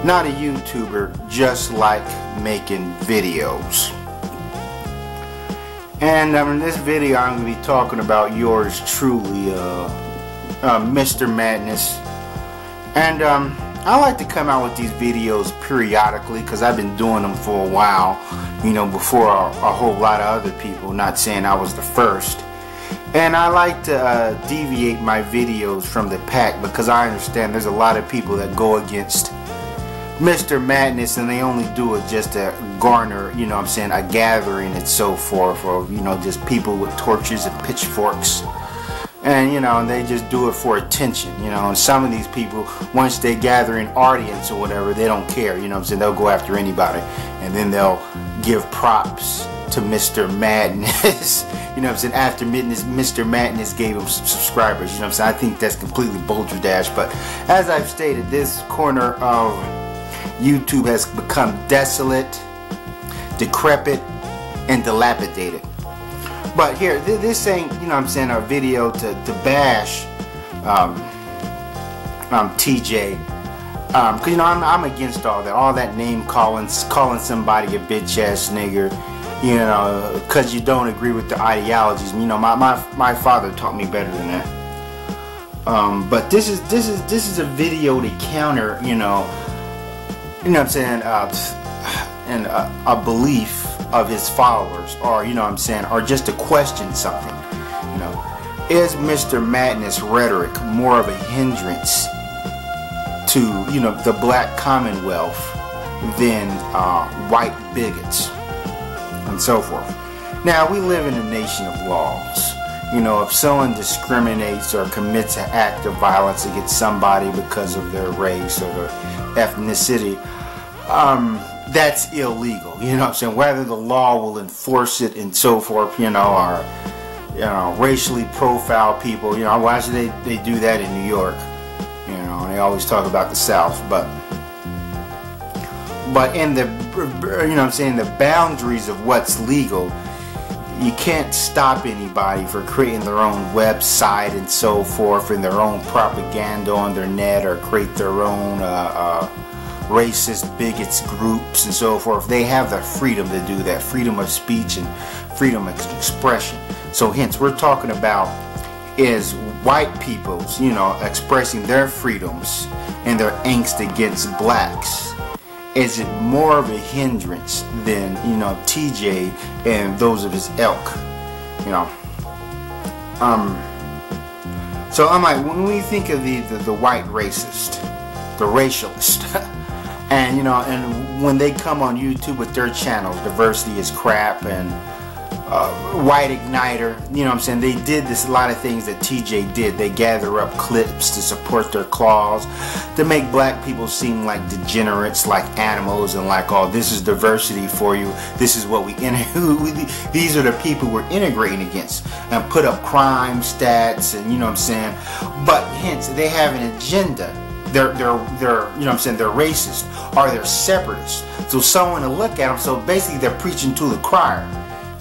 not a YouTuber, just like making videos. And in this video I'm going to be talking about yours truly, Mr. Madness. And I like to come out with these videos periodically because I've been doing them for a while, you know, before a whole lot of other people, not saying I was the first. And I like to deviate my videos from the pack because I understand there's a lot of people that go against Mr. Madness and they only do it just to garner, you know what I'm saying, a gathering and so forth, or, you know, just people with torches and pitchforks. And, you know, and they just do it for attention, you know. And some of these people, once they gather an audience or whatever, they don't care, you know what I'm saying. They'll go after anybody. And then they'll give props to Mr. Madness, you know what I'm saying, after Mr. Madness gave him some subscribers, you know what I'm saying. I think that's completely balderdash. But as I've stated, this corner of YouTube has become desolate, decrepit, and dilapidated. But here, this ain't, you know what I'm saying, a video to bash TJ, because, you know, I'm against all that name calling somebody a bitch ass nigger, you know, because you don't agree with the ideologies. You know, my father taught me better than that. But this is a video to counter, you know what I'm saying, and a belief of his followers, or, you know what I'm saying, or just to question something. You know, is Mr. Madness rhetoric more of a hindrance to, you know, the black commonwealth than white bigots and so forth? Now, we live in a nation of laws. You know, if someone discriminates or commits an act of violence against somebody because of their race or their ethnicity, that's illegal, you know what I'm saying, whether the law will enforce it and so forth, you know, or, you know, racially profile people, you know. Why should they do that in New York, you know, and they always talk about the South, but in the, you know what I'm saying, the boundaries of what's legal, you can't stop anybody for creating their own website and so forth, and their own propaganda on their net, or create their own racist bigots groups and so forth. They have the freedom to do that, freedom of speech and freedom of expression. So hence, we're talking about is white people's, you know, expressing their freedoms and their angst against blacks, is it more of a hindrance than, you know, TJ and those of his ilk, you know? So I'm like, when we think of the white racist, the racialist, and, you know, and when they come on YouTube with their channels, Diversity is Crap and White Igniter, you know what I'm saying, they did a lot of things that TJ did. They gather up clips to support their cause, to make black people seem like degenerates, like animals, and like, oh, this is diversity for you, this is what these are the people we're integrating against, and put up crime stats, and, you know what I'm saying. But hence, they have an agenda. They're you know what I'm saying, they're racist, or they're separatists. So someone to look at them, so basically they're preaching to the choir.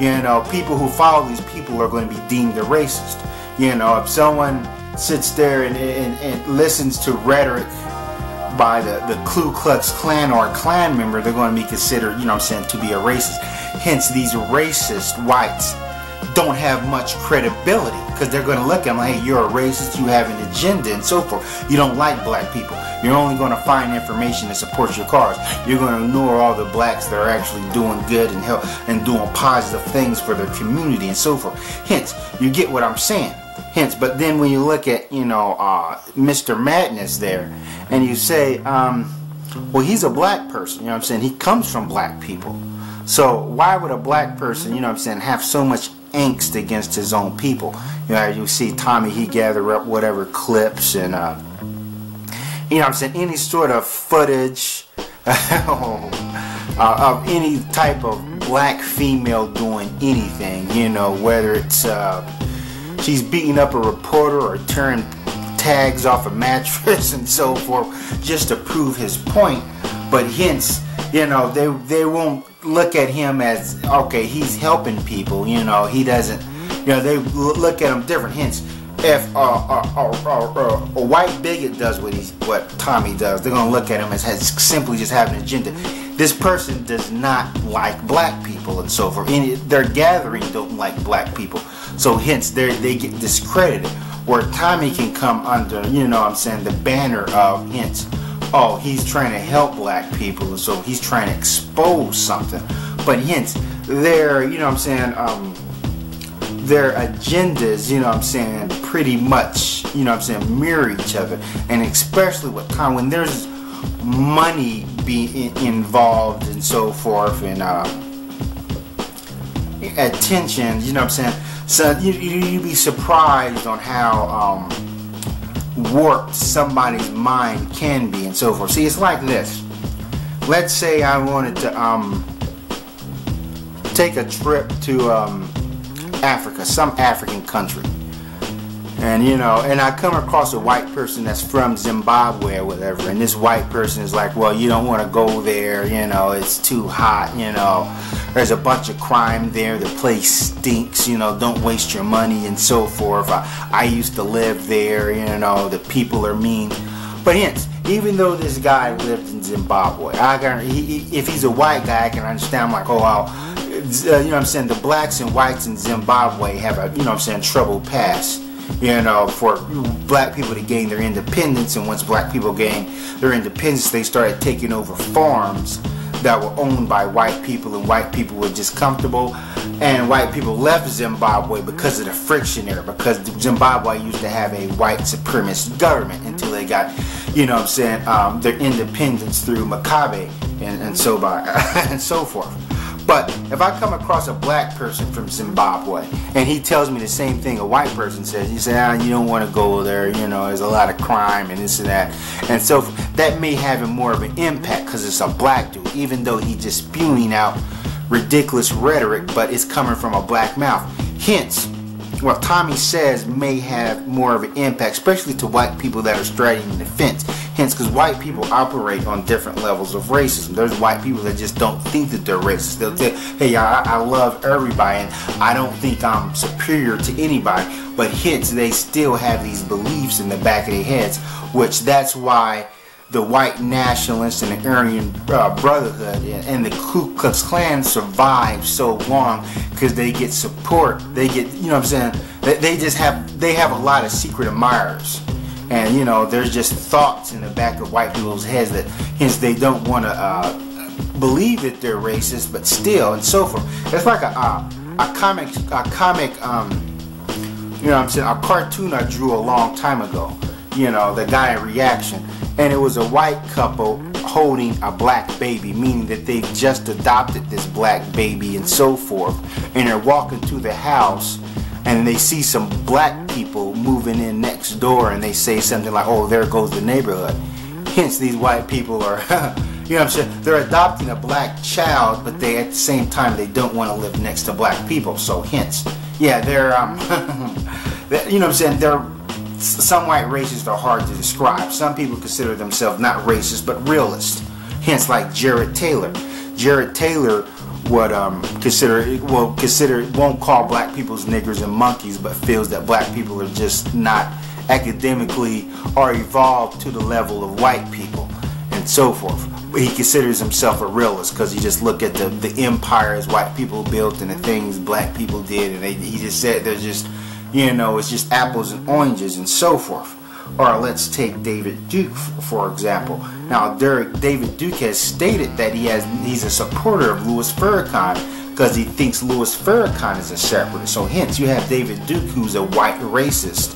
You know, people who follow these people are going to be deemed a racist. You know, if someone sits there and listens to rhetoric by the Ku Klux Klan or a Klan member, they're going to be considered, you know what I'm saying, to be a racist. Hence, these racist whites don't have much credibility, because they're going to look at them like, hey, you're a racist, you have an agenda and so forth, you don't like black people, you're only going to find information that supports your cause, you're going to ignore all the blacks that are actually doing good and help and doing positive things for their community and so forth. Hence, you get what I'm saying. Hence, but then when you look at, you know, Mr. Madness there, and you say, well, he's a black person, you know what I'm saying, he comes from black people, so why would a black person, you know what I'm saying, have so much angst against his own people? You know, you see Tommy, he gather up whatever clips and you know what I'm saying, any sort of footage of any type of black female doing anything, you know, whether it's she's beating up a reporter or tearing tags off a mattress and so forth, just to prove his point. But hence, you know, they won't look at him as, okay, he's helping people, you know, he doesn't, you know, they look at him different. Hence, if a white bigot does what Tommy does, they're gonna look at him as simply just having an agenda. This person does not like black people and so forth. Their gathering don't like black people, so hence they get discredited. Where Tommy can come under, you know what I'm saying, the banner of hence, oh, he's trying to help black people, and so he's trying to expose something. But hence, their, you know what I'm saying, their agendas, you know what I'm saying, pretty much, you know what I'm saying, mirror each other. And especially with Tommy, when there's money being involved and so forth, and attention, you know what I'm saying. So you'd be surprised on how warped somebody's mind can be and so forth. See, it's like this. Let's say I wanted to take a trip to Africa, some African country. And you know, and I come across a white person that's from Zimbabwe or whatever, and this white person is like, well, you don't want to go there, you know, it's too hot, you know, there's a bunch of crime there, the place stinks, you know, don't waste your money and so forth. I used to live there, you know, the people are mean. But hence, even though this guy lived in Zimbabwe, if he's a white guy, I can understand. I'm like, oh, wow, you know what I'm saying, the blacks and whites in Zimbabwe have a, you know what I'm saying, troubled past. You know, for black people to gain their independence, and once black people gained their independence, they started taking over farms that were owned by white people, and white people were just comfortable, and white people left Zimbabwe because of the friction there, because Zimbabwe used to have a white supremacist government until they got, you know what I'm saying, their independence through Mugabe and so on and so forth. But if I come across a black person from Zimbabwe and he tells me the same thing a white person says, you say, you don't want to go there, you know, there's a lot of crime and this and that. And so that may have more of an impact because it's a black dude, even though he's just spewing out ridiculous rhetoric, but it's coming from a black mouth. Hence, what Tommy says may have more of an impact, especially to white people that are straddling the fence. Hence, because white people operate on different levels of racism. There's white people that just don't think that they're racist. They'll say, hey, I love everybody and I don't think I'm superior to anybody. But hence, they still have these beliefs in the back of their heads, which that's why the white nationalists and the Aryan Brotherhood and the Ku Klux Klan survive so long, because they get support. They get, you know what I'm saying, they have a lot of secret admirers. And you know, there's just thoughts in the back of white people's heads that hence they don't want to believe that they're racist, but still, and so forth. It's like a comic, you know what I'm saying, a cartoon I drew a long time ago. You know, the guy in Reaction, and it was a white couple holding a black baby, meaning that they've just adopted this black baby and so forth, and they're walking to the house and they see some black people moving in next door, and they say something like, oh, there goes the neighborhood. Hence, these white people are, you know what I'm saying, they're adopting a black child, but they, at the same time, they don't want to live next to black people. So hence, yeah, they're, you know what I'm saying, some white racists are hard to describe. Some people consider themselves not racist, but realist. Hence, like Jared Taylor. Jared Taylor would won't call black people's niggers and monkeys, but feels that black people are just not academically or evolved to the level of white people and so forth. But he considers himself a realist because he just look at the empires white people built and the things black people did, and he just said they're just, you know, it's just apples and oranges and so forth. Or let's take David Duke, for example. Now, David Duke has stated that he's a supporter of Louis Farrakhan because he thinks Louis Farrakhan is a separatist. So hence, you have David Duke, who's a white racist,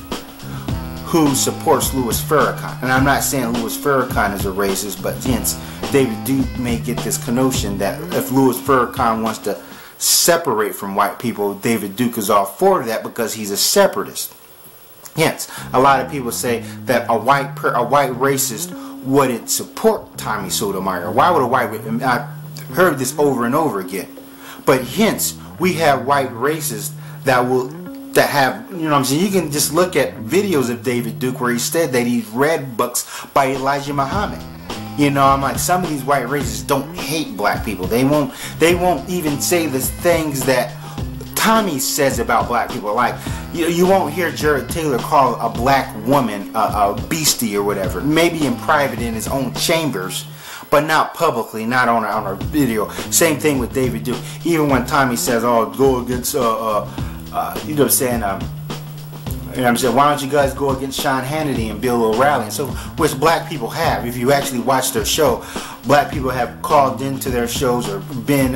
who supports Louis Farrakhan. And I'm not saying Louis Farrakhan is a racist, but hence, David Duke may get this connotation that if Louis Farrakhan wants to separate from white people, David Duke is all for that because he's a separatist. Hence, a lot of people say that a white racist wouldn't support Tommy Sotomayor. Why would a white? I've heard this over and over again. But hence, we have white racists that have, you know what I'm saying, you can just look at videos of David Duke where he said that he's read books by Elijah Muhammad. You know, I'm like, some of these white racists don't hate black people. They won't even say the things that Tommy says about black people. Like, You won't hear Jared Taylor call a black woman a beastie or whatever. Maybe in private in his own chambers, but not publicly, not on a video. Same thing with David Duke. Even when Tommy says, "Oh, go against," you know what I'm saying? You know what I'm saying? Why don't you guys go against Sean Hannity and Bill O'Reilly? And so, which black people have. If you actually watch their show, black people have called into their shows or been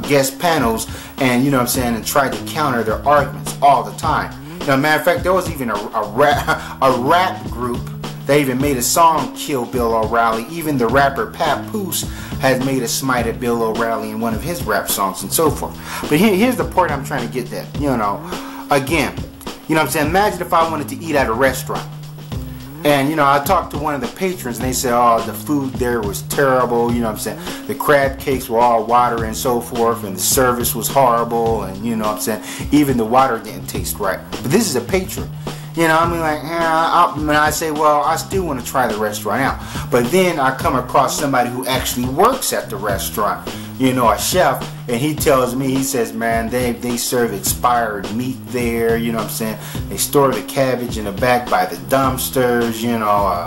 guest panels, and you know what I'm saying, and tried to counter their arguments all the time. You know, matter of fact, there was even a rap group that even made a song kill Bill O'Reilly. Even the rapper Papoose has made a smite at Bill O'Reilly in one of his rap songs and so forth. But here's the point I'm trying to get at. You know, again, you know what I'm saying? Imagine if I wanted to eat at a restaurant. And, you know, I talked to one of the patrons and they said, oh, the food there was terrible. You know what I'm saying? The crab cakes were all watery and so forth. And the service was horrible. And, you know what I'm saying? Even the water didn't taste right. But this is a patron. You know, I mean, like, and I say, well, I still want to try the restaurant out. But then I come across somebody who actually works at the restaurant, you know, a chef, and he tells me, he says, man, they serve expired meat there, you know what I'm saying? They store the cabbage in the back by the dumpsters, you know,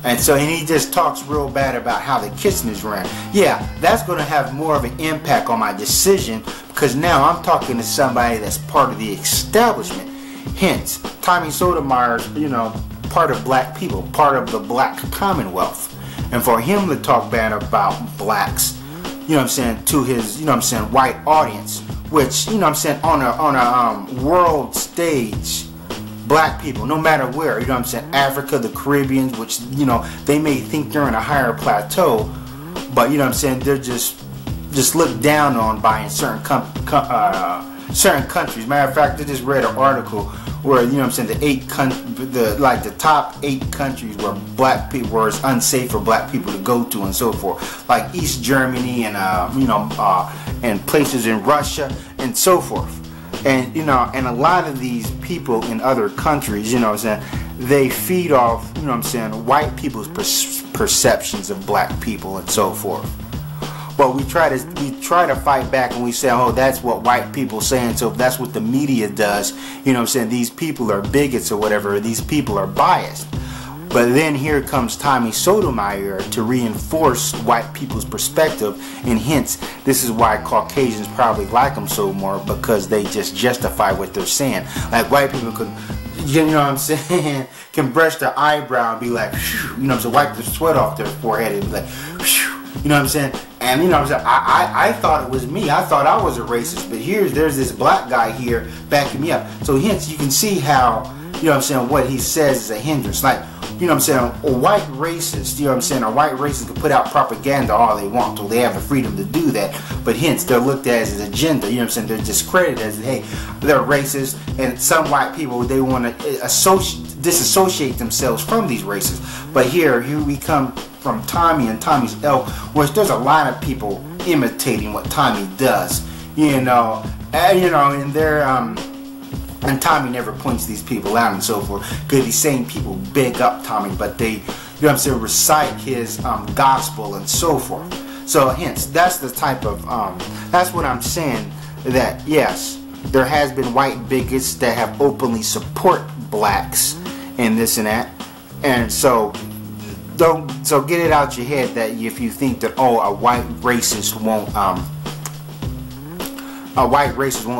and he just talks real bad about how the kitchen is ran. Yeah, that's going to have more of an impact on my decision because now I'm talking to somebody that's part of the establishment. Hence, Tommy Sotomayor's, you know, part of black people, part of the black commonwealth. And for him to talk bad about blacks, you know what I'm saying, to his, you know what I'm saying, white audience, which, you know what I'm saying, on a world stage, black people, no matter where, you know what I'm saying, Africa, the Caribbeans, which, you know, they may think they're in a higher plateau, but, you know what I'm saying, they're just looked down on by certain certain countries. Matter of fact, I just read an article where, you know what I'm saying, the top 8 countries where black people, where it's unsafe for black people to go to and so forth, like East Germany and you know, and places in Russia and so forth. And you know, and a lot of these people in other countries, you know what I'm saying, they feed off, you know what I'm saying, white people's perceptions of black people and so forth. But we try to fight back and we say, oh, that's what white people say, and so that's what the media does. You know what I'm saying? These people are bigots or whatever. Or these people are biased. But then here comes Tommy Sotomayor to reinforce white people's perspective, and hence this is why Caucasians probably like him so more, because they just justify what they're saying. Like white people could, you know what I'm saying, can brush their eyebrow and be like, phew, you know what I'm saying, wipe the sweat off their forehead and be like, phew. You know what I'm saying? And you know what I'm saying? I thought it was me. I thought I was a racist. But there's this black guy here backing me up. So hence you can see how, you know what I'm saying, what he says is a hindrance. Like, you know what I'm saying, a white racist, you know what I'm saying, a white racist can put out propaganda all they want till they have the freedom to do that. But hence they're looked at as an agenda, you know what I'm saying, they're discredited as, hey, they're racist, and some white people, they want to disassociate themselves from these races. But here we come from Tommy and Tommy's ilk, which there's a lot of people imitating what Tommy does, you know, and they're and Tommy never points these people out and so forth, because these same people big up Tommy, but they, you know what I'm saying, recite his gospel and so forth. So hence, that's the type of, that's what I'm saying, that yes, there has been white bigots that have openly support blacks and this and that, and so get it out your head that if you think that, oh, a white racist won't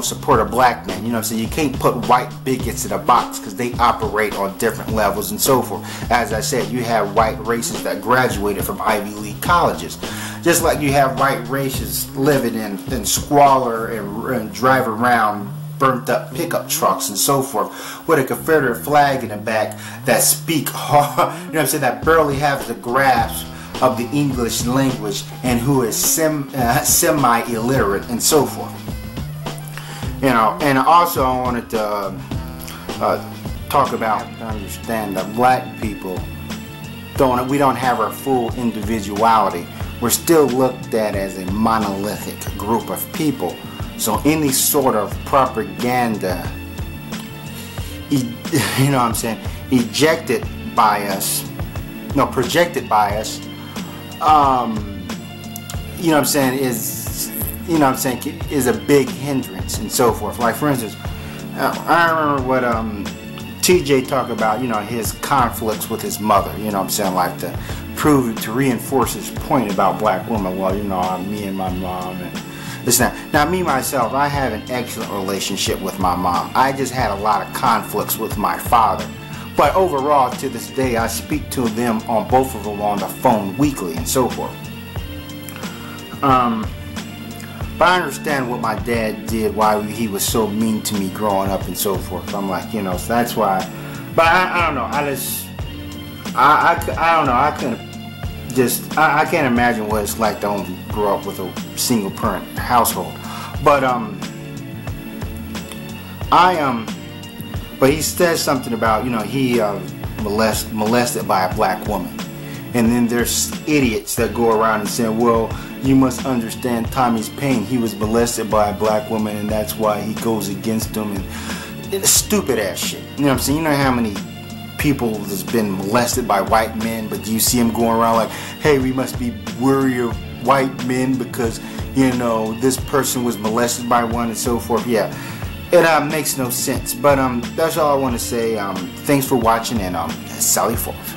support a black man, you know what I'm saying, you can't put white bigots in a box because they operate on different levels and so forth. As I said, you have white racists that graduated from Ivy League colleges, just like you have white racists living in squalor and drive around burnt up pickup trucks and so forth with a Confederate flag in the back that speak hard, you know what I'm saying, that barely have the grasp of the English language and who is semi-illiterate and so forth. You know, and also I wanted to talk about, to understand that black people we don't have our full individuality. We're still looked at as a monolithic group of people. So any sort of propaganda, you know what I'm saying, projected by us, you know what I'm saying, is a big hindrance and so forth. Like for instance, I remember what TJ talked about, you know, his conflicts with his mother, you know what I'm saying, like to reinforce his point about black women. Well, you know, me and my mom and this and that. Now, me myself, I have an excellent relationship with my mom. I just had a lot of conflicts with my father. But overall, to this day, I speak to them on both of them on the phone weekly and so forth. But I understand what my dad did, why he was so mean to me growing up and so forth. I'm like, you know, so that's why. But I don't know. I don't know. I couldn't just. I can't imagine what it's like to only grow up with a single parent household. But But he says something about, you know, he molested by a black woman. And then there's idiots that go around and say, well, you must understand Tommy's pain. He was molested by a black woman and that's why he goes against him. And stupid ass shit. You know what I'm saying? You know how many people has been molested by white men, but you see them going around like, hey, we must be wary of white men because, you know, this person was molested by one and so forth. Yeah. It makes no sense. But that's all I want to say. Thanks for watching and sally forth.